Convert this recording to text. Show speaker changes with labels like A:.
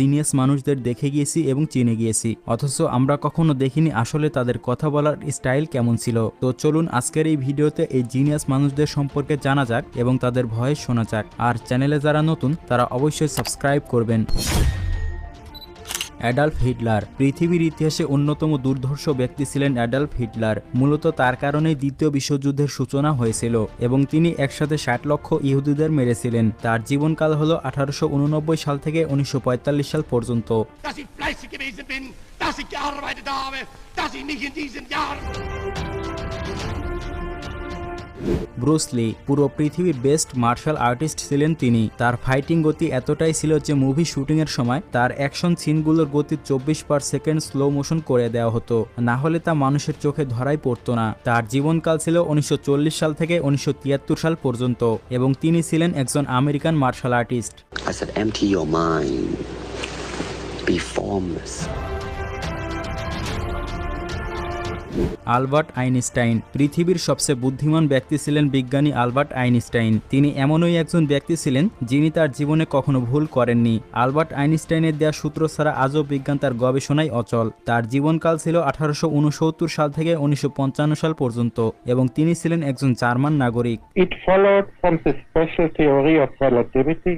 A: Genius মানুষদের দেখে গিয়েছি এবং চিনে গিয়েছি, অথচ আমরা কখনো দেখিনি আসলে তাদের কথা বলার স্টাইল কেমন ছিল। তো চলুন আজকের এই ভিডিওতে এই জিনিয়াস মানুষদের সম্পর্কে জানা যাক এবং তাদের ভয়েস শোনা যাক। আর চ্যানেলে যারা নতুন তারা অবশ্যই সাবস্ক্রাইব করবেন। Adolf Hitler. পৃথিবীর ইতিহাসে অন্যতম দুর্ধর্ষ ব্যক্তি ছিলেন অ্যাডলফ হিটলার। মূলত তার কারণেই দ্বিতীয় বিশ্বযুদ্ধের সূচনা হয়েছিল এবং তিনি একসাথে 60 লক্ষ ইহুদিদের মেরেছিলেন। তার জীবনকাল হল 1889 সাল থেকে 1945 সাল পর্যন্ত। ব্রুস লি। পুরো পৃথিবীর বেস্ট মার্শাল আর্টিস্ট ছিলেন তিনি। তার ফাইটিং গতি এতটাই ছিল যে মুভি শুটিং এর সময় তার অ্যাকশন সিনগুলোর গতি 24/সেকেন্ড স্লো মোশন করে দেওয়া হতো, না হলে তা মানুষের চোখে ধরাই পড়তো না। তার জীবনকাল ছিল 1940 সাল থেকে 1973 সাল পর্যন্ত এবং তিনি ছিলেন একজন American martial artist.
B: I said, empty your mind. Be formless.
A: Albert Einstein. পৃথিবীর সবচেয়ে বুদ্ধিমান ব্যক্তি ছিলেন বিজ্ঞানী আলবার্ট আইনস্টাইন। তিনি এমনই একজন ব্যক্তি ছিলেন যিনি তার জীবনে কখনো ভুল করেননি। আলবার্ট আইনস্টাইনের দেওয়া সূত্র ছাড়া আজও বিজ্ঞান তার গবেষণায় অচল। তার জীবনকাল ছিল 1869 সাল থেকে 1955 সাল পর্যন্ত এবং তিনি ছিলেন একজন জার্মান নাগরিক।
C: It followed from the special theory of relativity